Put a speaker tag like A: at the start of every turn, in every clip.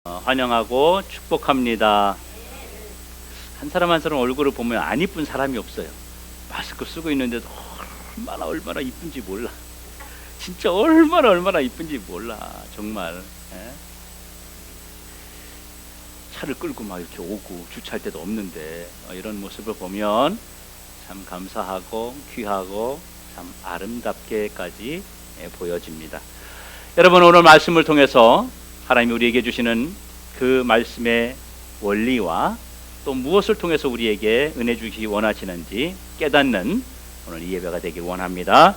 A: 환영하고 축복합니다. 한 사람 한 사람 얼굴을 보면 안 이쁜 사람이 없어요. 마스크 쓰고 있는데도 얼마나 이쁜지 몰라. 진짜 얼마나 이쁜지 몰라. 정말. 예? 차를 끌고 막 이렇게 오고 주차할 데도 없는데 이런 모습을 보면 참 감사하고 귀하고 참 아름답게까지 보여집니다. 여러분, 오늘 말씀을 통해서 하나님이 우리에게 주시는 그 말씀의 원리와 또 무엇을 통해서 우리에게 은혜 주시기 원하시는지 깨닫는 오늘 이 예배가 되길 원합니다.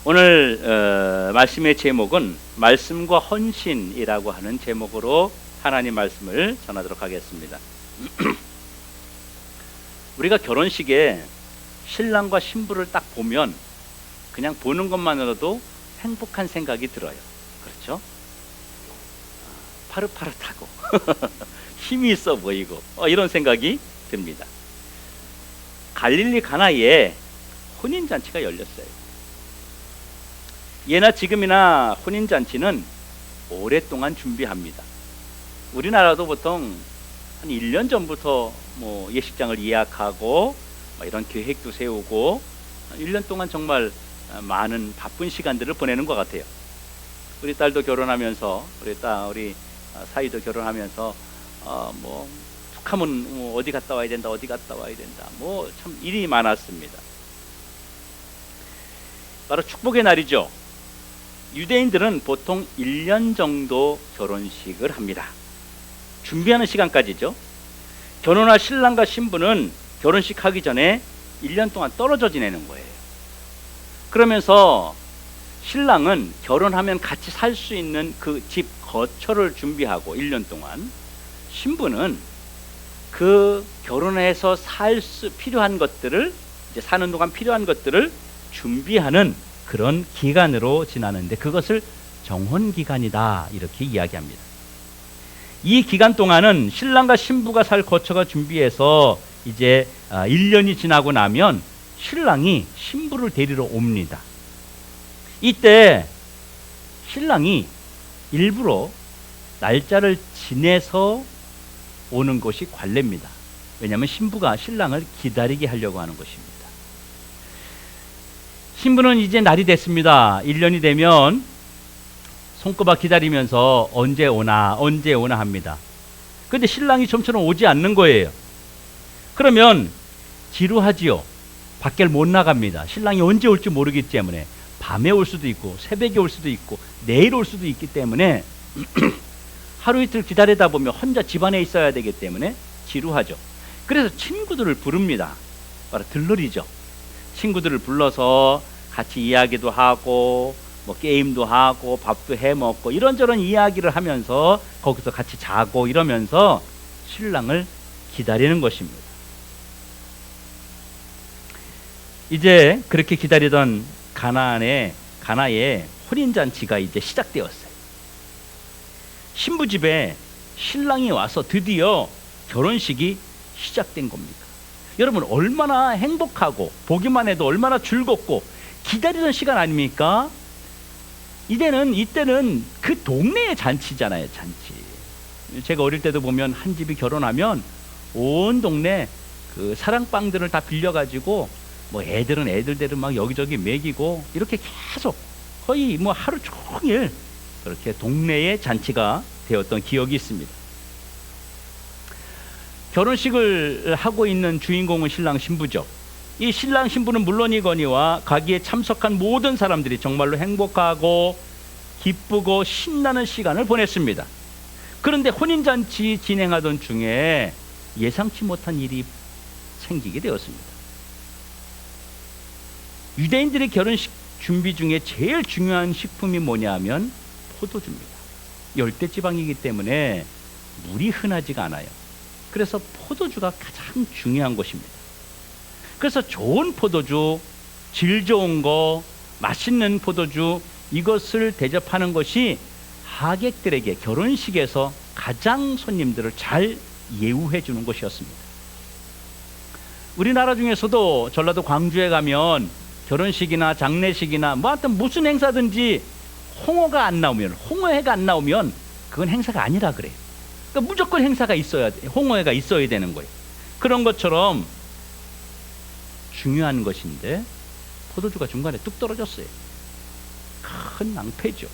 A: 오늘 말씀의 제목은 말씀과 헌신이라고 하는 제목으로 하나님 말씀을 전하도록 하겠습니다. 우리가 결혼식에 신랑과 신부를 딱 보면 그냥 보는 것만으로도 행복한 생각이 들어요. 그렇죠? 파릇파릇하고 힘이 있어 보이고 이런 생각이 듭니다. 갈릴리 가나에 혼인잔치가 열렸어요. 예나 지금이나 혼인잔치는 오랫동안 준비합니다. 우리나라도 보통 한 1년 전부터 예식장을 예약하고 이런 계획도 세우고 1년 동안 정말 많은 바쁜 시간들을 보내는 것 같아요. 우리 딸도 결혼하면서 우리 사이도 결혼하면서 툭 하면 어디 갔다 와야 된다 참 일이 많았습니다. 바로 축복의 날이죠. 유대인들은 보통 1년 정도 결혼식을 합니다. 준비하는 시간까지죠. 결혼할 신랑과 신부는 결혼식 하기 전에 1년 동안 떨어져 지내는 거예요. 그러면서 신랑은 결혼하면 같이 살 수 있는 그 집 거처를 준비하고 1년 동안, 신부는 그 결혼해서 필요한 것들을, 이제 사는 동안 필요한 것들을 준비하는 그런 기간으로 지나는데 그것을 정혼기간이다 이렇게 이야기합니다. 이 기간 동안은 신랑과 신부가 살 거처가 준비해서 이제 1년이 지나고 나면 신랑이 신부를 데리러 옵니다. 이때 신랑이 일부러 날짜를 지내서 오는 것이 관례입니다. 왜냐하면 신부가 신랑을 기다리게 하려고 하는 것입니다. 신부는 이제 날이 됐습니다. 1년이 되면 손꼽아 기다리면서 언제 오나 합니다. 그런데 신랑이 좀처럼 오지 않는 거예요. 그러면 지루하지요. 밖에 못 나갑니다. 신랑이 언제 올지 모르기 때문에 밤에 올 수도 있고 새벽에 올 수도 있고 내일 올 수도 있기 때문에 하루 이틀 기다리다 보면 혼자 집안에 있어야 되기 때문에 지루하죠. 그래서 친구들을 부릅니다. 바로 들러리죠. 친구들을 불러서 같이 이야기도 하고 게임도 하고 밥도 해 먹고 이런저런 이야기를 하면서 거기서 같이 자고 이러면서 신랑을 기다리는 것입니다. 이제 그렇게 기다리던 가나의 혼인잔치가 이제 시작되었어요. 신부 집에 신랑이 와서 드디어 결혼식이 시작된 겁니다. 여러분, 얼마나 행복하고 보기만 해도 얼마나 즐겁고 기다리던 시간 아닙니까? 이때는 그 동네의 잔치잖아요. 잔치. 제가 어릴 때도 보면 한 집이 결혼하면 온 동네 그 사랑방들을 다 빌려가지고 애들은 애들대로 막 여기저기 먹이고 이렇게 계속 거의 하루 종일 그렇게 동네의 잔치가 되었던 기억이 있습니다. 결혼식을 하고 있는 주인공은 신랑 신부죠. 이 신랑 신부는 물론이거니와 가기에 참석한 모든 사람들이 정말로 행복하고 기쁘고 신나는 시간을 보냈습니다. 그런데 혼인잔치 진행하던 중에 예상치 못한 일이 생기게 되었습니다. 유대인들의 결혼식 준비 중에 제일 중요한 식품이 뭐냐면 포도주입니다. 열대지방이기 때문에 물이 흔하지가 않아요. 그래서 포도주가 가장 중요한 것입니다. 그래서 좋은 포도주, 질 좋은 거, 맛있는 포도주, 이것을 대접하는 것이 하객들에게 결혼식에서 가장 손님들을 잘 예우해 주는 것이었습니다. 우리나라 중에서도 전라도 광주에 가면 결혼식이나 장례식이나 하여튼 무슨 행사든지 홍어회가 안 나오면 그건 행사가 아니라 그래요. 그러니까 무조건 행사가 있어야 돼. 홍어회가 있어야 되는 거예요. 그런 것처럼 중요한 것인데 포도주가 중간에 뚝 떨어졌어요. 큰 낭패죠.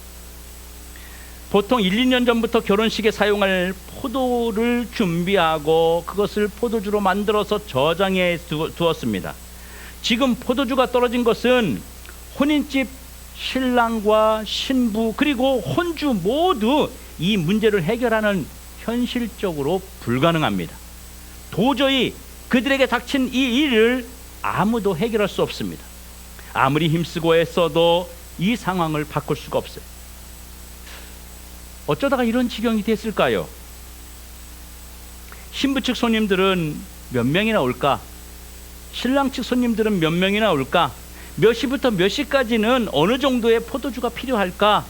A: 보통 1, 2년 전부터 결혼식에 사용할 포도를 준비하고 그것을 포도주로 만들어서 저장해 두었습니다. 지금 포도주가 떨어진 것은 혼인집 신랑과 신부 그리고 혼주 모두 이 문제를 해결하는 현실적으로 불가능합니다. 도저히 그들에게 닥친 이 일을 아무도 해결할 수 없습니다. 아무리 힘쓰고 애써도 이 상황을 바꿀 수가 없어요. 어쩌다가 이런 지경이 됐을까요? 신부 측 손님들은 몇 명이나 올까? 신랑 측 손님들은 몇 명이나 올까? 몇 시부터 몇 시까지는 어느 정도의 포도주가 필요할까?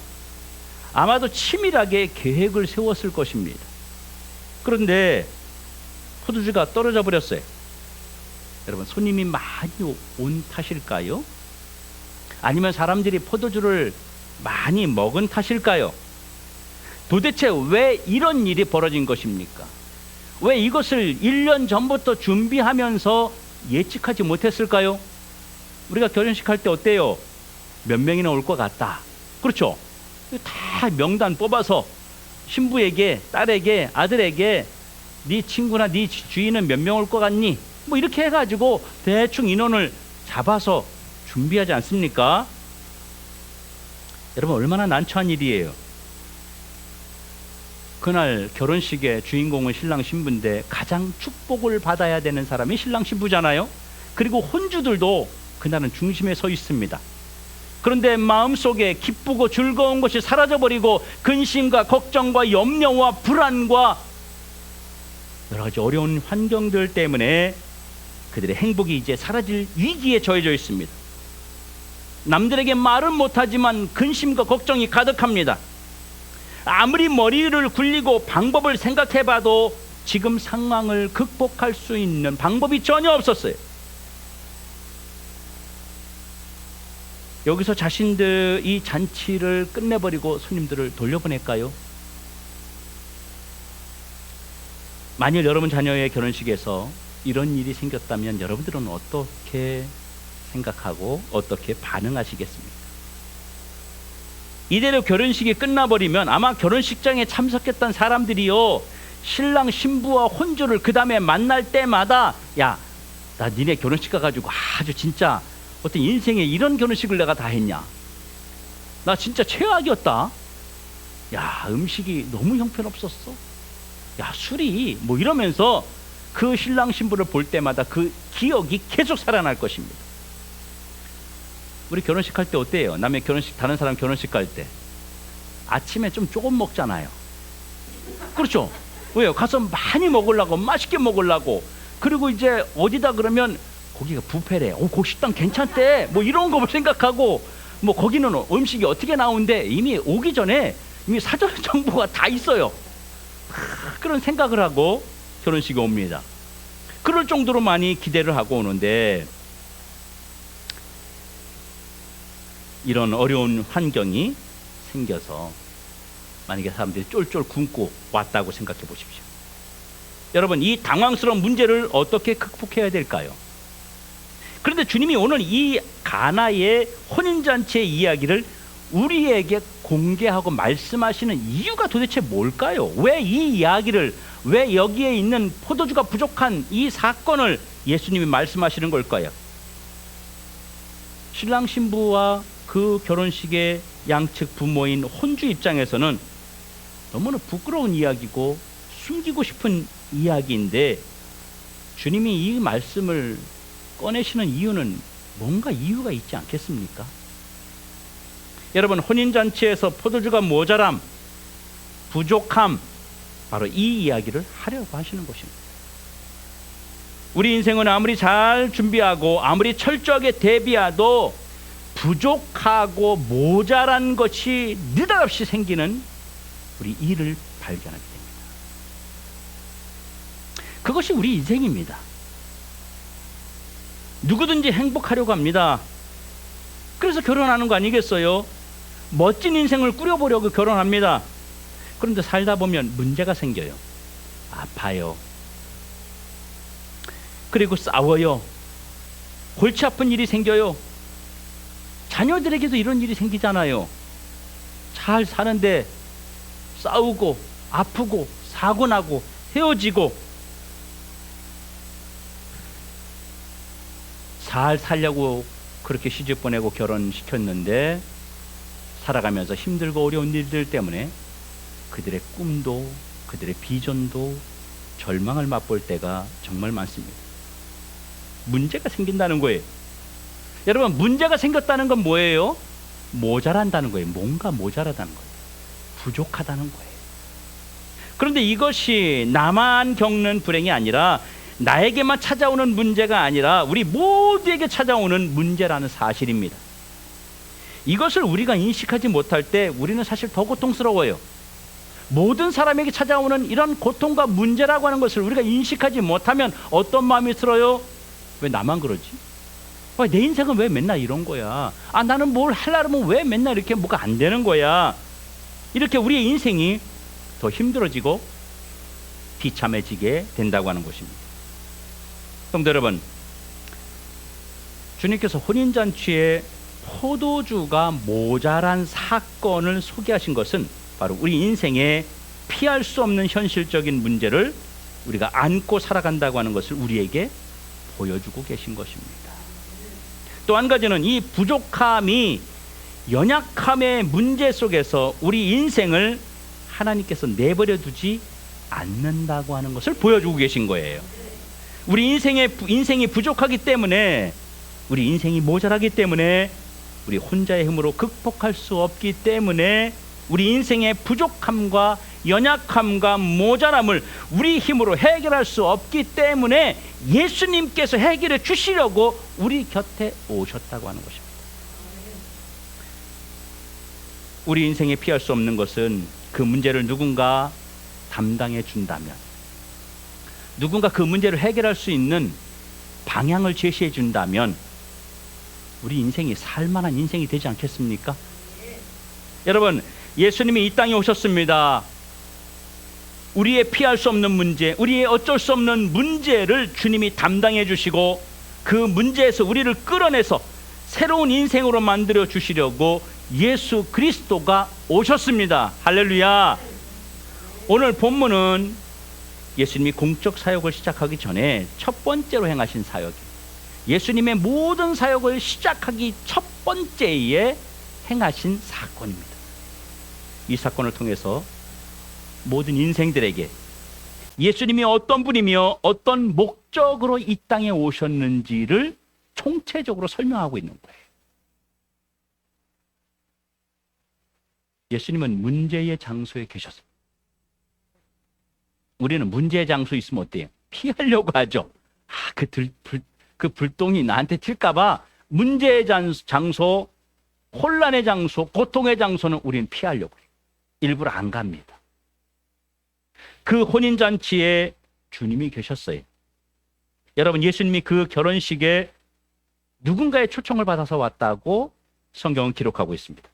A: 아마도 치밀하게 계획을 세웠을 것입니다. 그런데 포도주가 떨어져 버렸어요. 여러분, 손님이 많이 온 탓일까요? 아니면 사람들이 포도주를 많이 먹은 탓일까요? 도대체 왜 이런 일이 벌어진 것입니까? 왜 이것을 1년 전부터 준비하면서 예측하지 못했을까요? 우리가 결혼식 할 때 어때요? 몇 명이나 올 것 같다. 그렇죠? 다 명단 뽑아서 신부에게, 딸에게, 아들에게 네 친구나 네 주인은 몇 명 올 것 같니? 뭐 이렇게 해가지고 대충 인원을 잡아서 준비하지 않습니까? 여러분, 얼마나 난처한 일이에요. 그날 결혼식의 주인공은 신랑 신부인데 가장 축복을 받아야 되는 사람이 신랑 신부잖아요. 그리고 혼주들도 그날은 중심에 서 있습니다. 그런데 마음속에 기쁘고 즐거운 것이 사라져버리고 근심과 걱정과 염려와 불안과 여러 가지 어려운 환경들 때문에 그들의 행복이 이제 사라질 위기에 처해져 있습니다. 남들에게 말은 못하지만 근심과 걱정이 가득합니다. 아무리 머리를 굴리고 방법을 생각해봐도 지금 상황을 극복할 수 있는 방법이 전혀 없었어요. 여기서 자신들 이 잔치를 끝내버리고 손님들을 돌려보낼까요? 만일 여러분 자녀의 결혼식에서 이런 일이 생겼다면 여러분들은 어떻게 생각하고 어떻게 반응하시겠습니까? 이대로 결혼식이 끝나버리면 아마 결혼식장에 참석했던 사람들이요, 신랑 신부와 혼주를 그 다음에 만날 때마다 야, 나 니네 결혼식 가가지고 아주 진짜 어떤 인생에 이런 결혼식을 내가 다 했냐, 나 진짜 최악이었다, 야 음식이 너무 형편없었어, 야 술이 뭐 이러면서 그 신랑 신부를 볼 때마다 그 기억이 계속 살아날 것입니다. 우리 결혼식 할 때 어때요? 남의 결혼식, 다른 사람 결혼식 갈 때 아침에 좀 조금 먹잖아요. 그렇죠? 왜요? 가서 많이 먹으려고, 맛있게 먹으려고. 그리고 이제 어디다 그러면 거기가 뷔페래, 그 식당 괜찮대, 뭐 이런 거 생각하고, 뭐 거기는 음식이 어떻게 나오는데 이미 오기 전에 이미 사전 정보가 다 있어요. 그런 생각을 하고 결혼식에 옵니다. 그럴 정도로 많이 기대를 하고 오는데 이런 어려운 환경이 생겨서 만약에 사람들이 쫄쫄 굶고 왔다고 생각해 보십시오. 여러분, 이 당황스러운 문제를 어떻게 극복해야 될까요? 그런데 주님이 오늘 이 가나의 혼인잔치의 이야기를 우리에게 공개하고 말씀하시는 이유가 도대체 뭘까요? 왜 이 이야기를, 왜 여기에 있는 포도주가 부족한 이 사건을 예수님이 말씀하시는 걸까요? 신랑 신부와 그 결혼식의 양측 부모인 혼주 입장에서는 너무나 부끄러운 이야기고 숨기고 싶은 이야기인데 주님이 이 말씀을 꺼내시는 이유는 뭔가 이유가 있지 않겠습니까? 여러분, 혼인잔치에서 포도주가 모자람, 부족함, 바로 이 이야기를 하려고 하시는 것입니다. 우리 인생은 아무리 잘 준비하고 아무리 철저하게 대비해도 부족하고 모자란 것이 느닷없이 생기는 우리 일을 발견하게 됩니다. 그것이 우리 인생입니다. 누구든지 행복하려고 합니다. 그래서 결혼하는 거 아니겠어요? 멋진 인생을 꾸려보려고 결혼합니다. 그런데 살다 보면 문제가 생겨요. 아파요. 그리고 싸워요. 골치 아픈 일이 생겨요. 자녀들에게도 이런 일이 생기잖아요. 잘 사는데 싸우고 아프고 사고 나고 헤어지고, 잘 살려고 그렇게 시집 보내고 결혼시켰는데 살아가면서 힘들고 어려운 일들 때문에 그들의 꿈도 그들의 비전도 절망을 맛볼 때가 정말 많습니다. 문제가 생긴다는 거예요. 여러분, 문제가 생겼다는 건 뭐예요? 모자란다는 거예요. 뭔가 모자라다는 거예요. 부족하다는 거예요. 그런데 이것이 나만 겪는 불행이 아니라, 나에게만 찾아오는 문제가 아니라 우리 모두에게 찾아오는 문제라는 사실입니다. 이것을 우리가 인식하지 못할 때 우리는 사실 더 고통스러워요. 모든 사람에게 찾아오는 이런 고통과 문제라고 하는 것을 우리가 인식하지 못하면 어떤 마음이 들어요? 왜 나만 그러지? 내 인생은 왜 맨날 이런 거야? 나는 뭘 하려면 왜 맨날 이렇게 뭐가 안 되는 거야? 이렇게 우리의 인생이 더 힘들어지고 비참해지게 된다고 하는 것입니다. 성도 여러분, 주님께서 혼인잔치에 포도주가 모자란 사건을 소개하신 것은 바로 우리 인생에 피할 수 없는 현실적인 문제를 우리가 안고 살아간다고 하는 것을 우리에게 보여주고 계신 것입니다. 또 한 가지는 이 부족함이, 연약함의 문제 속에서 우리 인생을 하나님께서 내버려 두지 않는다고 하는 것을 보여주고 계신 거예요. 우리 인생이 부족하기 때문에, 우리 인생이 모자라기 때문에, 우리 혼자의 힘으로 극복할 수 없기 때문에 우리 인생의 부족함과 연약함과 모자람을 우리 힘으로 해결할 수 없기 때문에 예수님께서 해결해 주시려고 우리 곁에 오셨다고 하는 것입니다. 우리 인생에 피할 수 없는 것은 그 문제를 누군가 담당해 준다면, 누군가 그 문제를 해결할 수 있는 방향을 제시해 준다면 우리 인생이 살만한 인생이 되지 않겠습니까? 여러분, 예수님이 이 땅에 오셨습니다. 우리의 피할 수 없는 문제, 우리의 어쩔 수 없는 문제를 주님이 담당해 주시고 그 문제에서 우리를 끌어내서 새로운 인생으로 만들어 주시려고 예수 그리스도가 오셨습니다. 할렐루야. 오늘 본문은 예수님이 공적 사역을 시작하기 전에 첫 번째로 행하신 사역이에요. 예수님의 모든 사역을 시작하기 첫 번째에 행하신 사건입니다. 이 사건을 통해서 모든 인생들에게 예수님이 어떤 분이며 어떤 목적으로 이 땅에 오셨는지를 총체적으로 설명하고 있는 거예요. 예수님은 문제의 장소에 계셨습니다. 우리는 문제의 장소에 있으면 어때요? 피하려고 하죠. 그 불똥이 나한테 튈까봐 문제의 장소, 혼란의 장소, 고통의 장소는 우리는 피하려고 해요. 일부러 안 갑니다. 그 혼인잔치에 주님이 계셨어요. 여러분, 예수님이 그 결혼식에 누군가의 초청을 받아서 왔다고 성경은 기록하고 있습니다.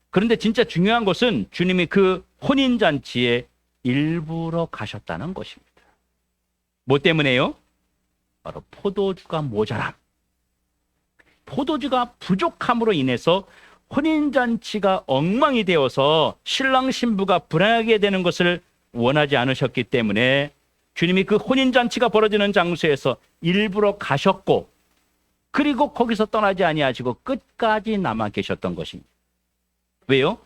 A: 그런데 진짜 중요한 것은 주님이 그 혼인잔치에 일부러 가셨다는 것입니다. 뭐 때문에요? 바로 포도주가 모자람, 포도주가 부족함으로 인해서 혼인잔치가 엉망이 되어서 신랑 신부가 불행하게 되는 것을 원하지 않으셨기 때문에 주님이 그 혼인잔치가 벌어지는 장소에서 일부러 가셨고, 그리고 거기서 떠나지 아니하시고 끝까지 남아 계셨던 것입니다. 왜요?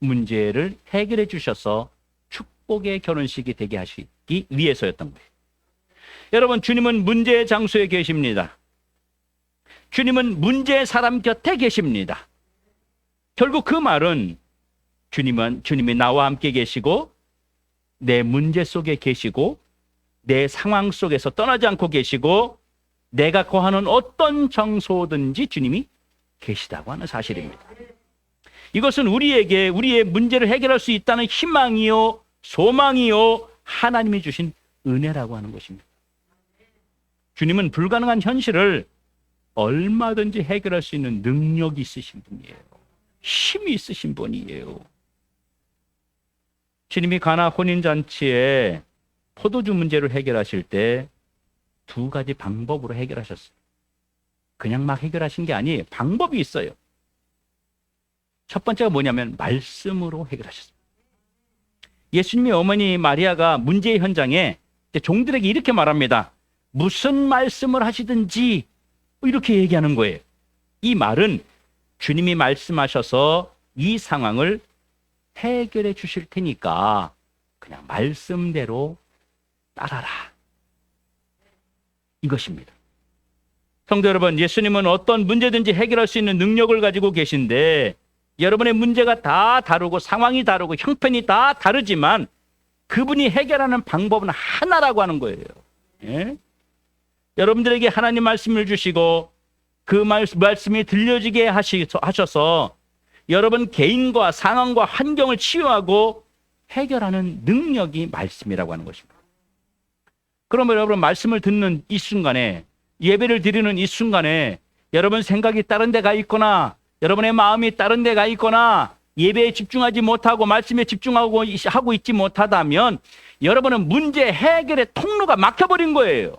A: 문제를 해결해 주셔서 축복의 결혼식이 되게 하시기 위해서였던 거예요. 여러분, 주님은 문제의 장소에 계십니다. 주님은 문제의 사람 곁에 계십니다. 결국 그 말은 주님이 나와 함께 계시고 내 문제 속에 계시고 내 상황 속에서 떠나지 않고 계시고 내가 거하는 어떤 장소든지 주님이 계시다고 하는 사실입니다. 이것은 우리에게 우리의 문제를 해결할 수 있다는 희망이요, 소망이요, 하나님이 주신 은혜라고 하는 것입니다. 주님은 불가능한 현실을 얼마든지 해결할 수 있는 능력이 있으신 분이에요. 힘이 있으신 분이에요. 주님이 가나 혼인잔치에 포도주 문제를 해결하실 때 두 가지 방법으로 해결하셨어요. 그냥 막 해결하신 게 아니에요. 방법이 있어요. 첫 번째가 뭐냐면 말씀으로 해결하셨어요. 예수님의 어머니 마리아가 문제의 현장에 종들에게 이렇게 말합니다. 무슨 말씀을 하시든지 이렇게 얘기하는 거예요. 이 말은 주님이 말씀하셔서 이 상황을 해결해 주실 테니까 그냥 말씀대로 따라라. 이것입니다. 성도 여러분, 예수님은 어떤 문제든지 해결할 수 있는 능력을 가지고 계신데 여러분의 문제가 다 다르고 상황이 다르고 형편이 다 다르지만 그분이 해결하는 방법은 하나라고 하는 거예요. 예? 여러분들에게 하나님 말씀을 주시고 그 말씀이 들려지게 하셔서 여러분 개인과 상황과 환경을 치유하고 해결하는 능력이 말씀이라고 하는 것입니다. 그러면 여러분 말씀을 듣는 이 순간에 예배를 드리는 이 순간에 여러분 생각이 다른 데가 있거나 여러분의 마음이 다른 데가 있거나 예배에 집중하지 못하고 말씀에 집중하고 있지 못하다면 여러분은 문제 해결의 통로가 막혀버린 거예요.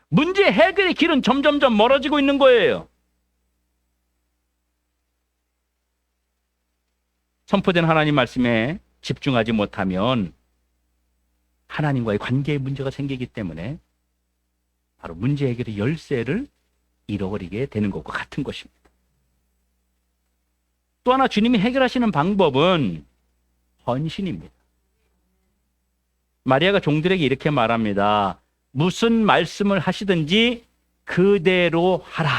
A: 문제 해결의 길은 점점점 멀어지고 있는 거예요. 선포된 하나님 말씀에 집중하지 못하면 하나님과의 관계에 문제가 생기기 때문에 바로 문제 해결의 열쇠를 잃어버리게 되는 것과 같은 것입니다. 또 하나 주님이 해결하시는 방법은 헌신입니다. 마리아가 종들에게 이렇게 말합니다. 무슨 말씀을 하시든지 그대로 하라.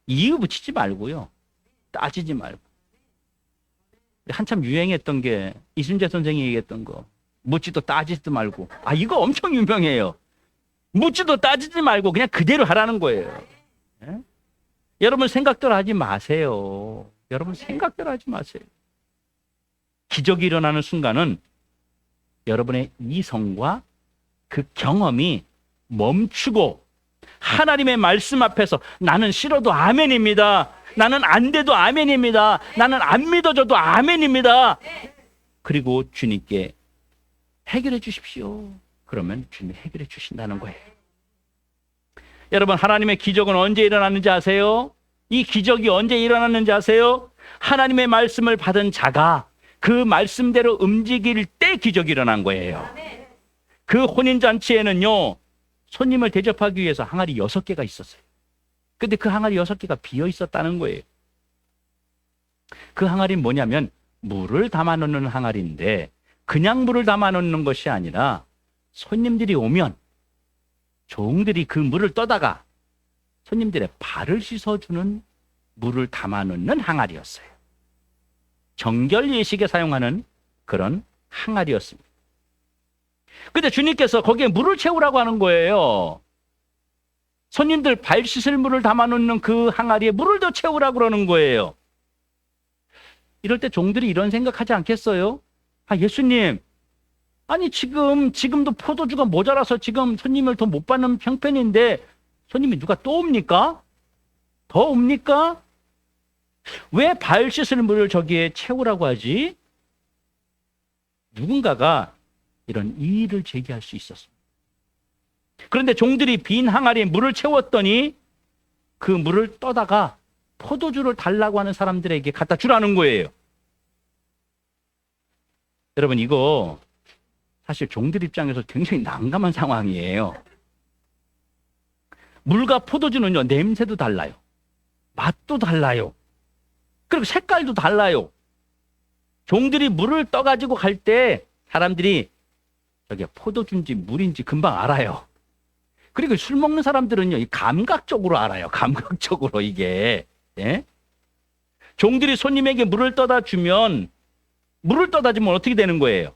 A: 이유 붙이지 말고요. 따지지 말고. 한참 유행했던 게 이순재 선생이 얘기했던 거. 묻지도 따지지도 말고. 이거 엄청 유명해요. 묻지도 따지지 말고 그냥 그대로 하라는 거예요. 예? 여러분 생각대로 하지 마세요. 여러분 생각대로 하지 마세요. 기적이 일어나는 순간은 여러분의 이성과 그 경험이 멈추고 하나님의 말씀 앞에서 나는 싫어도 아멘입니다. 나는 안 돼도 아멘입니다. 나는 안 믿어져도 아멘입니다. 그리고 주님께 해결해 주십시오. 그러면 주님이 해결해 주신다는 거예요. 여러분 하나님의 기적은 언제 일어났는지 아세요? 이 기적이 언제 일어났는지 아세요? 하나님의 말씀을 받은 자가 그 말씀대로 움직일 때 기적이 일어난 거예요. 그 혼인잔치에는요 손님을 대접하기 위해서 항아리 6개가 있었어요. 근데 그 항아리 6개가 비어 있었다는 거예요. 그 항아리는 뭐냐면 물을 담아 놓는 항아리인데 그냥 물을 담아 놓는 것이 아니라 손님들이 오면 종들이 그 물을 떠다가 손님들의 발을 씻어주는 물을 담아 놓는 항아리였어요. 정결 예식에 사용하는 그런 항아리였습니다. 근데 주님께서 거기에 물을 채우라고 하는 거예요. 손님들 발 씻을 물을 담아 놓는 그 항아리에 물을 더 채우라고 그러는 거예요. 이럴 때 종들이 이런 생각하지 않겠어요? 예수님, 아니 지금도 포도주가 모자라서 지금 손님을 더 못 받는 형편인데 손님이 누가 또 옵니까? 더 옵니까? 왜 발 씻을 물을 저기에 채우라고 하지? 누군가가 이런 이의를 제기할 수 있었습니다. 그런데 종들이 빈 항아리에 물을 채웠더니 그 물을 떠다가 포도주를 달라고 하는 사람들에게 갖다 주라는 거예요. 여러분 이거 사실 종들 입장에서 굉장히 난감한 상황이에요. 물과 포도주는요 냄새도 달라요. 맛도 달라요. 그리고 색깔도 달라요. 종들이 물을 떠가지고 갈 때 사람들이 저게 포도주인지 물인지 금방 알아요. 그리고 술 먹는 사람들은요 감각적으로 알아요. 감각적으로 이게. 예? 종들이 손님에게 물을 떠다 주면 어떻게 되는 거예요?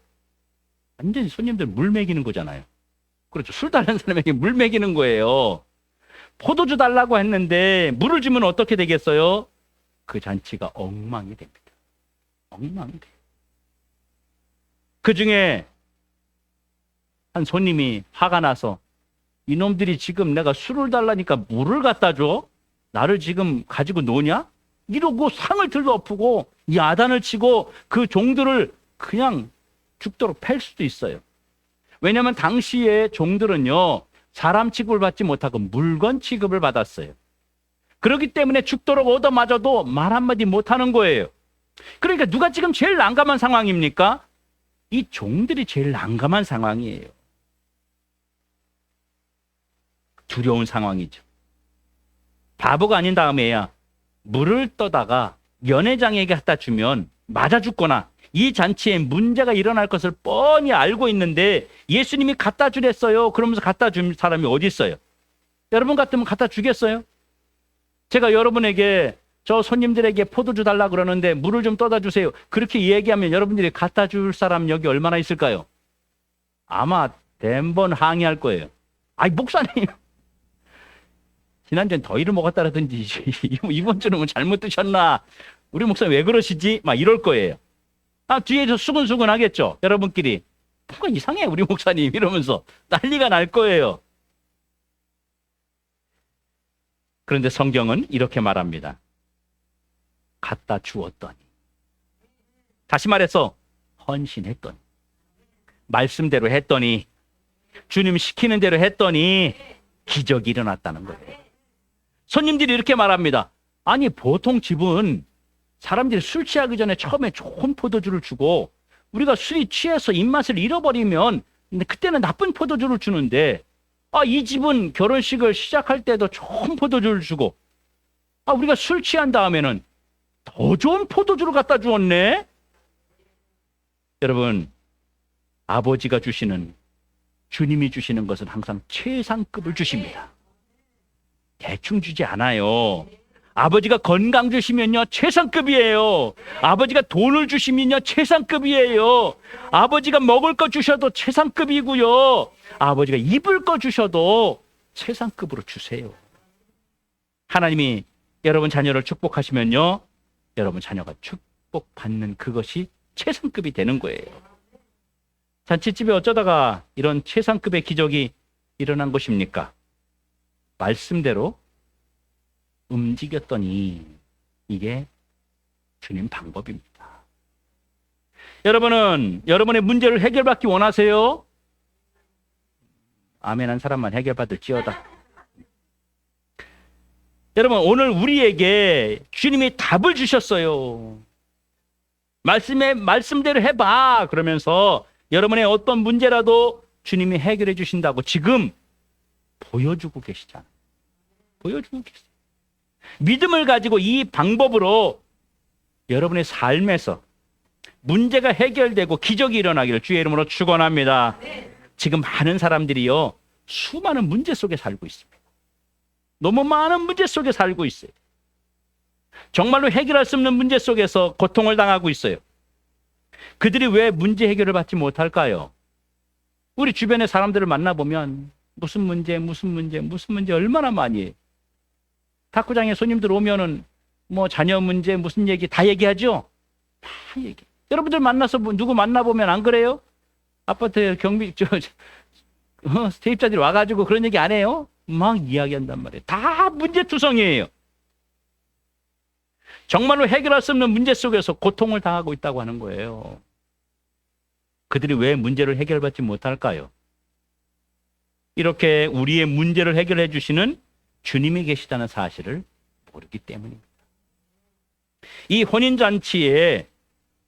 A: 완전히 손님들 물 먹이는 거잖아요. 그렇죠. 술 달라는 사람에게 물 먹이는 거예요. 포도주 달라고 했는데 물을 주면 어떻게 되겠어요? 그 잔치가 엉망이 됩니다. 엉망이 돼요. 그 중에 한 손님이 화가 나서 이놈들이 지금 내가 술을 달라니까 물을 갖다 줘? 나를 지금 가지고 노냐? 이러고 상을 들고 엎고 야단을 치고 그 종들을 그냥 죽도록 팰 수도 있어요. 왜냐하면 당시에 종들은요, 사람 취급을 받지 못하고 물건 취급을 받았어요. 그렇기 때문에 죽도록 얻어맞아도 말 한마디 못하는 거예요. 그러니까 누가 지금 제일 난감한 상황입니까? 이 종들이 제일 난감한 상황이에요. 두려운 상황이죠. 바보가 아닌 다음에야 물을 떠다가 연회장에게 갖다 주면 맞아 죽거나 이 잔치에 문제가 일어날 것을 뻔히 알고 있는데 예수님이 갖다 주랬어요. 그러면서 갖다 준 사람이 어디 있어요? 여러분 같으면 갖다 주겠어요? 제가 여러분에게 저 손님들에게 포도주 달라 그러는데 물을 좀 떠다 주세요. 그렇게 얘기하면 여러분들이 갖다 줄 사람 여기 얼마나 있을까요? 아마 댄번 항의할 거예요. 아이 목사님, 지난주엔 더위를 먹었다라든지 이번 주는 뭐 잘못 드셨나? 우리 목사님 왜 그러시지? 막 이럴 거예요. 뒤에서 수근수근 하겠죠. 여러분끼리 뭔가 이상해 우리 목사님 이러면서 난리가 날 거예요. 그런데 성경은 이렇게 말합니다. 갖다 주었더니, 다시 말해서 헌신했더니, 말씀대로 했더니, 주님 시키는 대로 했더니 기적이 일어났다는 거예요. 손님들이 이렇게 말합니다. 아니 보통 집은 사람들이 술 취하기 전에 처음에 좋은 포도주를 주고 우리가 술이 취해서 입맛을 잃어버리면 그때는 나쁜 포도주를 주는데 이 집은 결혼식을 시작할 때도 좋은 포도주를 주고 우리가 술 취한 다음에는 더 좋은 포도주를 갖다 주었네. 여러분, 아버지가 주시는, 주님이 주시는 것은 항상 최상급을 주십니다. 대충 주지 않아요. 아버지가 건강 주시면요 최상급이에요. 아버지가 돈을 주시면요 최상급이에요. 아버지가 먹을 거 주셔도 최상급이고요. 아버지가 입을 거 주셔도 최상급으로 주세요. 하나님이 여러분 자녀를 축복하시면요, 여러분 자녀가 축복받는 그것이 최상급이 되는 거예요. 잔치집에 어쩌다가 이런 최상급의 기적이 일어난 것입니까? 말씀대로 움직였더니 이게 주님 방법입니다. 여러분은 여러분의 문제를 해결받기 원하세요? 아멘한 사람만 해결받을지어다. 여러분, 오늘 우리에게 주님이 답을 주셨어요. 말씀대로 해봐 그러면서 여러분의 어떤 문제라도 주님이 해결해 주신다고 지금 보여주고 계시잖아요. 보여주고 계세요. 믿음을 가지고 이 방법으로 여러분의 삶에서 문제가 해결되고 기적이 일어나기를 주의 이름으로 축원합니다. 지금 많은 사람들이요, 수많은 문제 속에 살고 있습니다. 너무 많은 문제 속에 살고 있어요. 정말로 해결할 수 없는 문제 속에서 고통을 당하고 있어요. 그들이 왜 문제 해결을 받지 못할까요? 우리 주변의 사람들을 만나보면 무슨 문제 얼마나 많이 해요. 탁구장에 손님들 오면은 뭐 자녀 문제 무슨 얘기 다 얘기하죠? 다 얘기. 여러분들 만나서 누구 만나보면 안 그래요? 아파트 세입자들이 와가지고 그런 얘기 안 해요? 막 이야기한단 말이에요. 다 문제투성이에요. 정말로 해결할 수 없는 문제 속에서 고통을 당하고 있다고 하는 거예요. 그들이 왜 문제를 해결받지 못할까요? 이렇게 우리의 문제를 해결해 주시는 주님이 계시다는 사실을 모르기 때문입니다. 이 혼인잔치에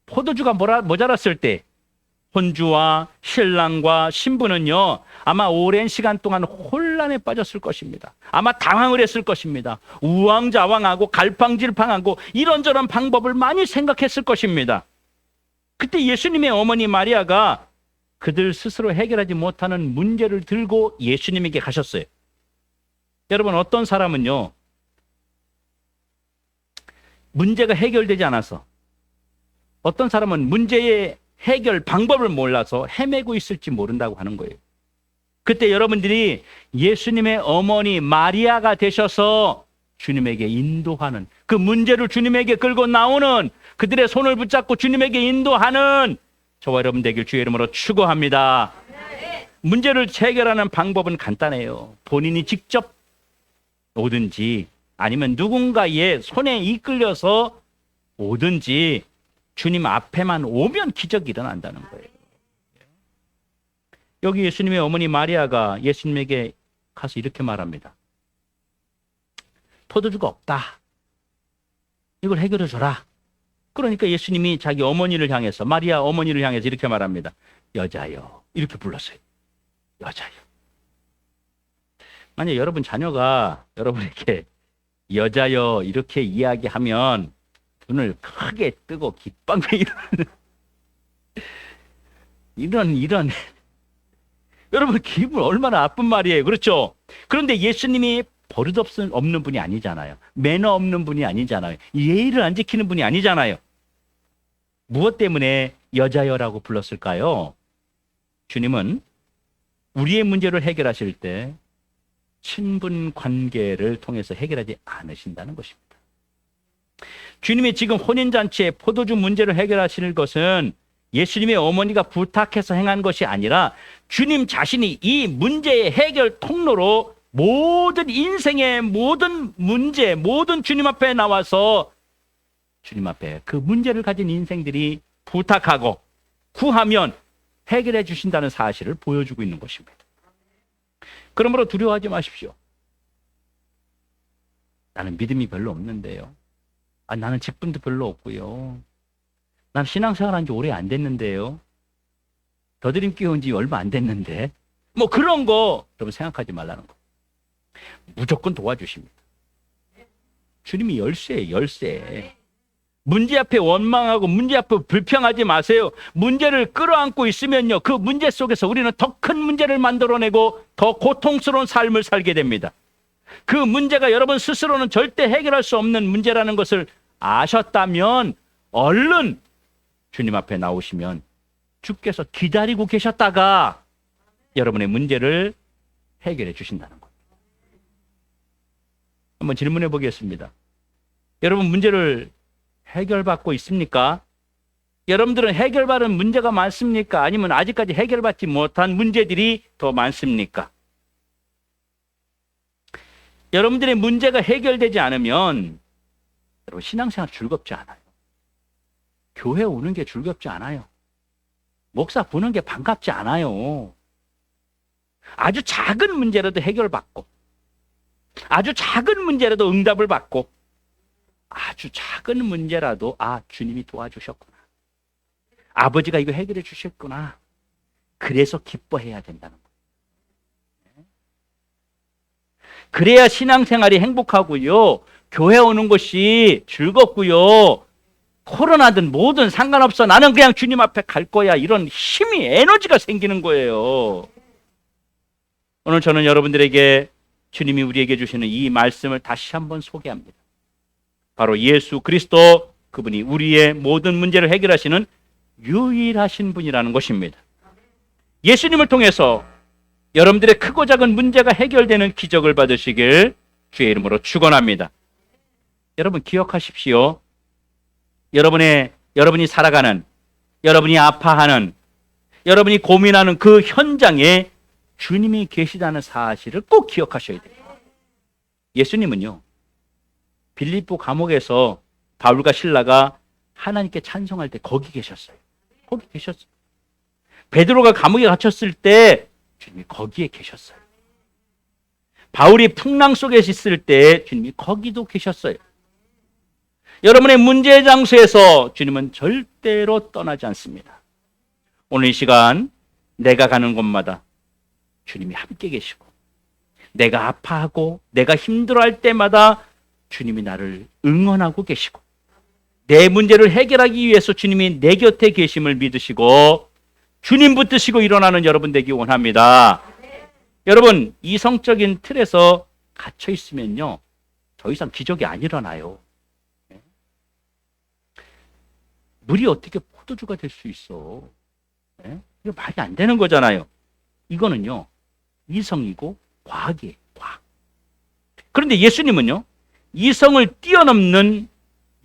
A: 포도주가 모자랐을 때 혼주와 신랑과 신부는요, 아마 오랜 시간 동안 혼란에 빠졌을 것입니다. 아마 당황을 했을 것입니다. 우왕좌왕하고 갈팡질팡하고 이런저런 방법을 많이 생각했을 것입니다. 그때 예수님의 어머니 마리아가 그들 스스로 해결하지 못하는 문제를 들고 예수님에게 가셨어요. 여러분, 어떤 사람은요, 문제가 해결되지 않아서, 어떤 사람은 문제의 해결 방법을 몰라서 헤매고 있을지 모른다고 하는 거예요. 그때 여러분들이 예수님의 어머니 마리아가 되셔서 주님에게 인도하는, 그 문제를 주님에게 끌고 나오는, 그들의 손을 붙잡고 주님에게 인도하는 저와 여러분 되길 주의 이름으로 축원합니다. 문제를 해결하는 방법은 간단해요. 본인이 직접 오든지 아니면 누군가의 손에 이끌려서 오든지 주님 앞에만 오면 기적이 일어난다는 거예요. 여기 예수님의 어머니 마리아가 예수님에게 가서 이렇게 말합니다. 포도주가 없다. 이걸 해결해 줘라. 그러니까 예수님이 자기 어머니를 향해서, 마리아 어머니를 향해서 이렇게 말합니다. 여자여. 이렇게 불렀어요. 여자여. 만약 여러분 자녀가 여러분에게 여자여 이렇게 이야기하면 눈을 크게 뜨고 기빵에 이런 여러분 기분 얼마나 나쁜 말이에요. 그렇죠? 그런데 예수님이 버릇 없는 분이 아니잖아요. 매너 없는 분이 아니잖아요. 예의를 안 지키는 분이 아니잖아요. 무엇 때문에 여자여라고 불렀을까요? 주님은 우리의 문제를 해결하실 때 친분 관계를 통해서 해결하지 않으신다는 것입니다. 주님이 지금 혼인잔치에 포도주 문제를 해결하시는 것은 예수님의 어머니가 부탁해서 행한 것이 아니라 주님 자신이 이 문제의 해결 통로로 모든 인생의 모든 문제, 모든 주님 앞에 나와서 주님 앞에 그 문제를 가진 인생들이 부탁하고 구하면 해결해 주신다는 사실을 보여주고 있는 것입니다. 그러므로 두려워하지 마십시오. 나는 믿음이 별로 없는데요. 나는 직분도 별로 없고요. 난 신앙생활 한 지 오래 안 됐는데요. 더드림교회 온 지 얼마 안 됐는데. 뭐 그런 거 여러분 생각하지 말라는 거. 무조건 도와주십니다. 주님이 열쇠예요, 열쇠. 문제 앞에 원망하고 문제 앞에 불평하지 마세요. 문제를 끌어안고 있으면요, 그 문제 속에서 우리는 더 큰 문제를 만들어내고 더 고통스러운 삶을 살게 됩니다. 그 문제가 여러분 스스로는 절대 해결할 수 없는 문제라는 것을 아셨다면 얼른 주님 앞에 나오시면 주께서 기다리고 계셨다가 여러분의 문제를 해결해 주신다는 것. 한번 질문해 보겠습니다. 여러분 문제를 해결받고 있습니까? 여러분들은 해결받은 문제가 많습니까? 아니면 아직까지 해결받지 못한 문제들이 더 많습니까? 여러분들의 문제가 해결되지 않으면 여러분 신앙생활 즐겁지 않아요. 교회 오는 게 즐겁지 않아요. 목사 보는 게 반갑지 않아요. 아주 작은 문제라도 해결받고, 아주 작은 문제라도 응답을 받고, 아주 작은 문제라도 주님이 도와주셨구나. 아버지가 이거 해결해 주셨구나. 그래서 기뻐해야 된다는 거예요. 그래야 신앙생활이 행복하고요. 교회 오는 것이 즐겁고요. 코로나든 뭐든 상관없어. 나는 그냥 주님 앞에 갈 거야. 이런 힘이, 에너지가 생기는 거예요. 오늘 저는 여러분들에게 주님이 우리에게 주시는 이 말씀을 다시 한번 소개합니다. 바로 예수 그리스도, 그분이 우리의 모든 문제를 해결하시는 유일하신 분이라는 것입니다. 예수님을 통해서 여러분들의 크고 작은 문제가 해결되는 기적을 받으시길 주의 이름으로 축원합니다. 여러분 기억하십시오. 여러분이 살아가는, 여러분이 아파하는, 여러분이 고민하는 그 현장에 주님이 계시다는 사실을 꼭 기억하셔야 돼요. 예수님은요, 빌립보 감옥에서 바울과 실라가 하나님께 찬송할 때 거기 계셨어요. 거기 계셨어요. 베드로가 감옥에 갇혔을 때 주님이 거기에 계셨어요. 바울이 풍랑 속에 있을 때 주님이 거기도 계셨어요. 여러분의 문제의 장소에서 주님은 절대로 떠나지 않습니다. 오늘 이 시간 내가 가는 곳마다 주님이 함께 계시고, 내가 아파하고 내가 힘들어할 때마다 주님이 나를 응원하고 계시고, 내 문제를 해결하기 위해서 주님이 내 곁에 계심을 믿으시고 주님 붙드시고 일어나는 여러분 되기 원합니다. 여러분 이성적인 틀에서 갇혀 있으면요, 더 이상 기적이 안 일어나요. 물이 어떻게 포도주가 될 수 있어? 이거 말이 안 되는 거잖아요. 이거는요, 이성이고 과학이에요. 과학. 그런데 예수님은요, 이성을 뛰어넘는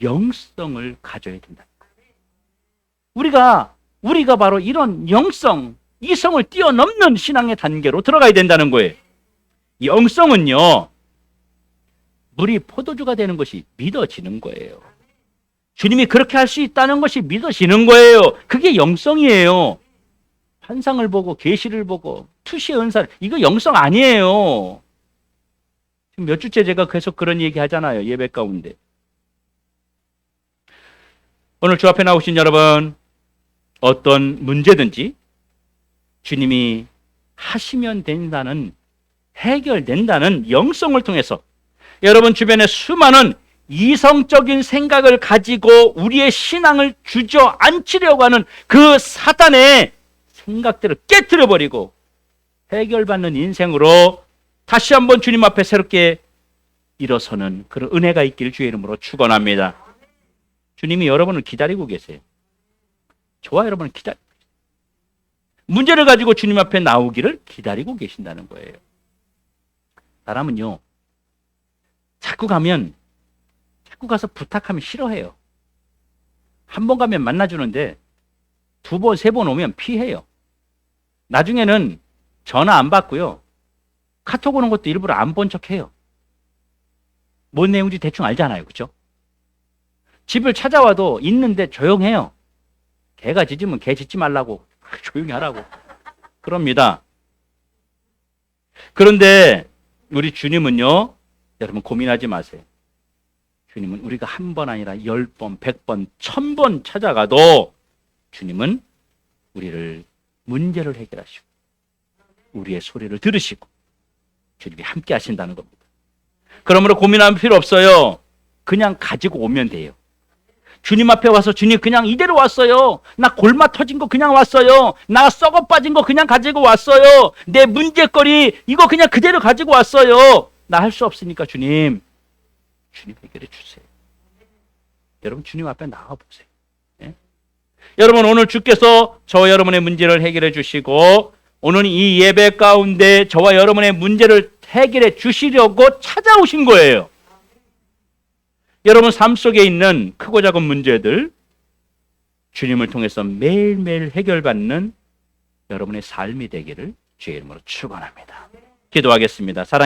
A: 영성을 가져야 된다. 우리가 바로 이런 영성, 이성을 뛰어넘는 신앙의 단계로 들어가야 된다는 거예요. 영성은요, 물이 포도주가 되는 것이 믿어지는 거예요. 주님이 그렇게 할 수 있다는 것이 믿어지는 거예요. 그게 영성이에요. 환상을 보고 계시를 보고 투시의 은사를, 이거 영성 아니에요. 지금 몇 주째 제가 계속 그런 얘기 하잖아요. 예배 가운데. 오늘 주 앞에 나오신 여러분, 어떤 문제든지 주님이 하시면 된다는, 해결된다는 영성을 통해서 여러분 주변에 수많은 이성적인 생각을 가지고 우리의 신앙을 주저앉히려고 하는 그 사단의 생각들을 깨트려버리고 해결받는 인생으로 다시 한번 주님 앞에 새롭게 일어서는 그런 은혜가 있기를 주의 이름으로 축원합니다. 주님이 여러분을 기다리고 계세요. 저와 여러분을 기다리고 계세요. 문제를 가지고 주님 앞에 나오기를 기다리고 계신다는 거예요. 사람은요, 자꾸 가서 부탁하면 싫어해요. 한 번 가면 만나주는데 두 번, 세 번 오면 피해요. 나중에는 전화 안 받고요, 카톡 오는 것도 일부러 안 본 척해요. 뭔 내용인지 대충 알잖아요. 그렇죠? 집을 찾아와도 있는데 조용해요. 개가 짖으면 개 짖지 말라고 조용히 하라고 그럽니다. 그런데 우리 주님은요, 여러분 고민하지 마세요. 주님은 우리가 한 번 아니라 10번, 100번, 1000번 찾아가도 주님은 우리를 문제를 해결하시고 우리의 소리를 들으시고 주님이 함께 하신다는 겁니다. 그러므로 고민할 필요 없어요. 그냥 가지고 오면 돼요. 주님 앞에 와서 주님 그냥 이대로 왔어요. 나 골마 터진 거 그냥 왔어요. 나 썩어 빠진 거 그냥 가지고 왔어요. 내 문제거리 이거 그냥 그대로 가지고 왔어요. 나 할 수 없으니까 주님 해결해 주세요. 여러분 주님 앞에 나와 보세요. 예? 여러분 오늘 주께서 저와 여러분의 문제를 해결해 주시고 오늘 이 예배 가운데 저와 여러분의 문제를 해결해 주시려고 찾아오신 거예요. 여러분 삶 속에 있는 크고 작은 문제들 주님을 통해서 매일매일 해결받는 여러분의 삶이 되기를 주의 이름으로 축원합니다. 기도하겠습니다. 사랑